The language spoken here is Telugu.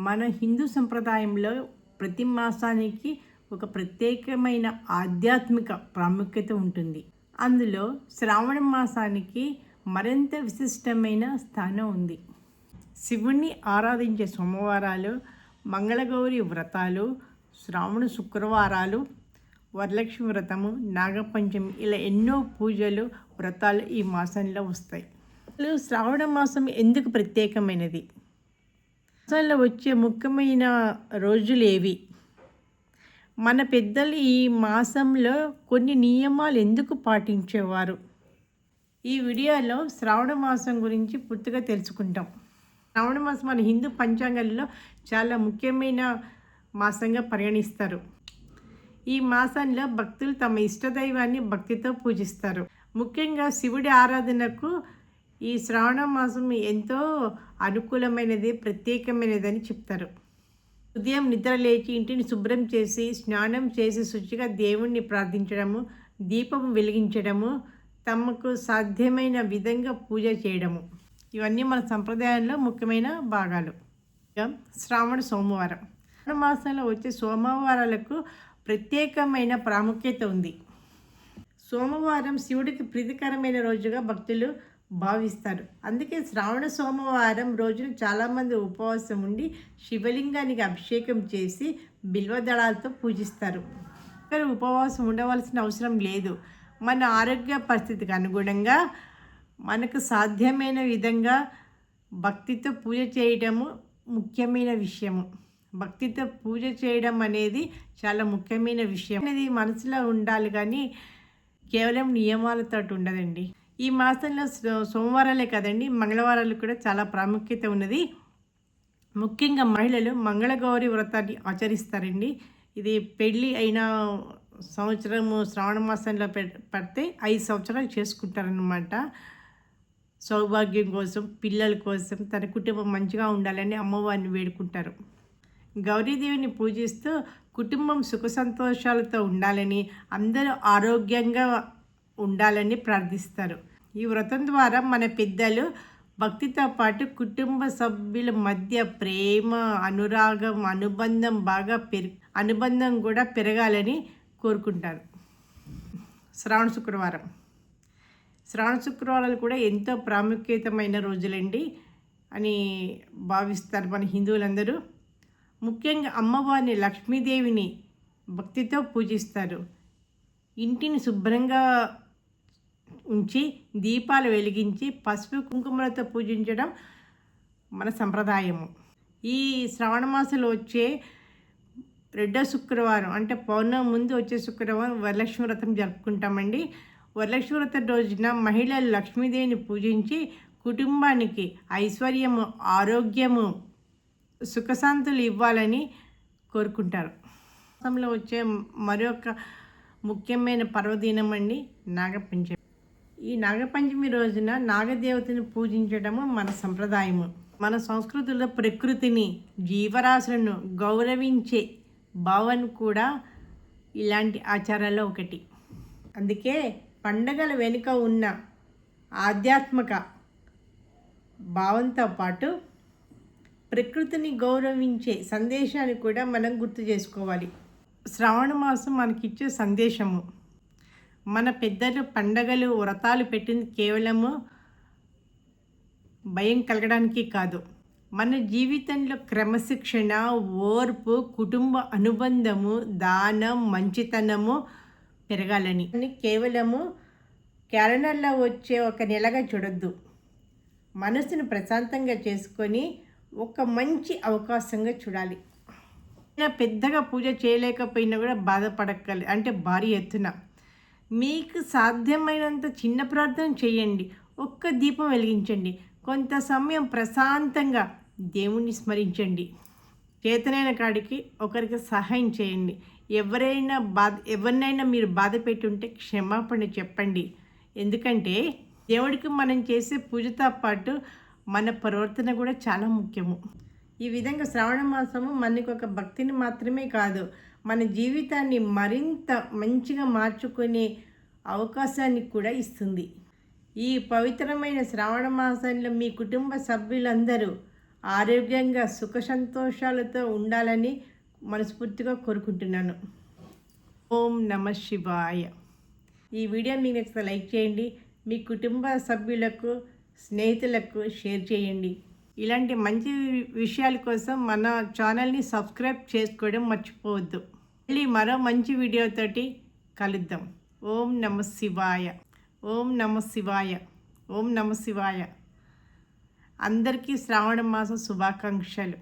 మన హిందూ సంప్రదాయంలో ప్రతి మాసానికి ఒక ప్రత్యేకమైన ఆధ్యాత్మిక ప్రాముఖ్యత ఉంటుంది. అందులో శ్రావణ మాసానికి మరింత విశిష్టమైన స్థానం ఉంది. శివుణ్ణి ఆరాధించే సోమవారాలు, మంగళగౌరి వ్రతాలు, శ్రావణ శుక్రవారాలు, వరలక్ష్మి వ్రతము, నాగపంచమి ఇలా ఎన్నో పూజలు, వ్రతాలు ఈ మాసంలో వస్తాయి. శ్రావణ మాసం ఎందుకు ప్రత్యేకమైనది? మాసంలో వచ్చే ముఖ్యమైన రోజులు ఏవి? మన పెద్దలు ఈ మాసంలో కొన్ని నియమాలు ఎందుకు పాటించేవారు? ఈ వీడియోలో శ్రావణ మాసం గురించి పూర్తిగా తెలుసుకుంటాం. శ్రావణ మాసం మన హిందూ పంచాంగంలో చాలా ముఖ్యమైన మాసంగా పరిగణిస్తారు. ఈ మాసంలో భక్తులు తమ ఇష్టదైవాన్ని భక్తితో పూజిస్తారు. ముఖ్యంగా శివుడి ఆరాధనకు ఈ శ్రావణ మాసం ఎంతో అనుకూలమైనది, ప్రత్యేకమైనది అని చెప్తారు. ఉదయం నిద్ర లేచి ఇంటిని శుభ్రం చేసి, స్నానం చేసి శుచిగా దేవుణ్ణి ప్రార్థించడము, దీపం వెలిగించడము, తమకు సాధ్యమైన విధంగా పూజ చేయడము, ఇవన్నీ మన సంప్రదాయంలో ముఖ్యమైన భాగాలు. శ్రావణ సోమవారం. శ్రావణ మాసంలో వచ్చే సోమవారాలకు ప్రత్యేకమైన ప్రాముఖ్యత ఉంది. సోమవారం శివుడికి ప్రీతికరమైన రోజుగా భక్తులు భావిస్తారు. అందుకే శ్రావణ సోమవారం రోజున చాలామంది ఉపవాసం ఉండి శివలింగానికి అభిషేకం చేసి బిల్వదళాలతో పూజిస్తారు. ఉపవాసం ఉండవలసిన అవసరం లేదు. మన ఆరోగ్య పరిస్థితికి అనుగుణంగా మనకు సాధ్యమైన విధంగా భక్తితో పూజ చేయడము ముఖ్యమైన విషయము. భక్తితో పూజ చేయడం అనేది చాలా ముఖ్యమైన విషయం. అనేది మనసులో ఉండాలి, కానీ కేవలం నియమాలతో ఉండదండి. ఈ మాసంలో సోమవారాలే కదండి, మంగళవారాలు కూడా చాలా ప్రాముఖ్యత ఉన్నది. ముఖ్యంగా మహిళలు మంగళగౌరి వ్రతాన్ని ఆచరిస్తారండి. ఇది పెళ్ళి అయిన సంవత్సరము శ్రావణ మాసంలో పడితే 5 సంవత్సరాలు చేసుకుంటారనమాట. సౌభాగ్యం కోసం, పిల్లల కోసం, తన కుటుంబం మంచిగా ఉండాలని అమ్మవారిని వేడుకుంటారు. గౌరీదేవిని పూజిస్తూ కుటుంబం సుఖ సంతోషాలతో ఉండాలని, అందరూ ఆరోగ్యంగా ఉండాలని ప్రార్థిస్తారు. ఈ వ్రతం ద్వారా మన పెద్దలు భక్తితో పాటు కుటుంబ సభ్యుల మధ్య ప్రేమ, అనురాగం, అనుబంధం కూడా పెరగాలని కోరుకుంటారు. శ్రావణ శుక్రవారం. శ్రావణ శుక్రవారాలు కూడా ఎంతో ప్రాముఖ్యతమైన రోజులండి అని భావిస్తారు మన హిందువులందరూ. ముఖ్యంగా అమ్మవారిని, లక్ష్మీదేవిని భక్తితో పూజిస్తారు. ఇంటిని శుభ్రంగా ఉంచి దీపాలు వెలిగించి పసుపు కుంకుమలతో పూజించడం మన సంప్రదాయము. ఈ శ్రావణ మాసంలో వచ్చే 2వ శుక్రవారం అంటే పౌర్ణమి ముందు వచ్చే శుక్రవారం వరలక్ష్మి వ్రతం జరుపుకుంటామండి. వరలక్ష్మి వ్రతం రోజున మహిళలు లక్ష్మీదేవిని పూజించి కుటుంబానికి ఐశ్వర్యము, ఆరోగ్యము, సుఖశాంతులు ఇవ్వాలని కోరుకుంటారు. మాసంలో వచ్చే మరొక ముఖ్యమైన పర్వదినం అండి నాగపంచమి. ఈ నాగపంచమి రోజున నాగదేవతను పూజించడము మన సంప్రదాయము. మన సంస్కృతిలో ప్రకృతిని, జీవరాశులను గౌరవించే భావన కూడా ఇలాంటి ఆచారాల్లో ఒకటి. అందుకే పండగల వెనుక ఉన్న ఆధ్యాత్మిక భావంతో పాటు ప్రకృతిని గౌరవించే సందేశాన్ని కూడా మనం గుర్తు చేసుకోవాలి. శ్రావణ మాసం మనకిచ్చే సందేశము. మన పెద్దలు పండగలు, వ్రతాలు పెట్టింది కేవలము భయం కలగడానికి కాదు, మన జీవితంలో క్రమశిక్షణ, ఓర్పు, కుటుంబ అనుబంధము, దానం, మంచితనము పెరగాలని. కేవలము క్యాలెండర్లో వచ్చే ఒక నెలగా చూడొద్దు. మనసును ప్రశాంతంగా చేసుకొని ఒక మంచి అవకాశంగా చూడాలి. పెద్దగా పూజ చేయలేకపోయినా కూడా బాధపడక్కర్లేదు. అంటే భారీ ఎత్తున మీకు సాధ్యమైనంత చిన్న ప్రార్థన చేయండి. ఒక్క దీపం వెలిగించండి. కొంత సమయం ప్రశాంతంగా దేవుణ్ణి స్మరించండి. చేతనైన కాడికి ఒకరికి సహాయం చేయండి. ఎవరినైనా మీరు బాధ పెట్టి ఉంటే క్షమాపణ చెప్పండి. ఎందుకంటే దేవుడికి మనం చేసే పూజతో పాటు మన ప్రవర్తన కూడా చాలా ముఖ్యము. ఈ విధంగా శ్రావణ మాసము మనకు ఒక భక్తిని మాత్రమే కాదు, మన జీవితాన్ని మరింత మంచిగా మార్చుకునే అవకాశాన్ని కూడా ఇస్తుంది. ఈ పవిత్రమైన శ్రావణ మాసంలో మీ కుటుంబ సభ్యులందరూ ఆరోగ్యంగా సుఖ సంతోషాలతో ఉండాలని మనస్ఫూర్తిగా కోరుకుంటున్నాను. ఓం నమ శివాయ. ఈ వీడియో మీకు నచ్చితే లైక్ చేయండి, మీ కుటుంబ సభ్యులకు స్నేహితులకు షేర్ చేయండి. ఇలాంటి మంచి విషయాల కోసం మన ఛానల్ని సబ్స్క్రైబ్ చేసుకోవడం మర్చిపోవద్దు. మళ్ళీ మరో మంచి వీడియోతోటి కలుద్దాం. ఓం నమ శివాయ. ఓం నమ శివాయ. ఓం నమ శివాయ. అందరికీ శ్రావణ మాస శుభాకాంక్షలు.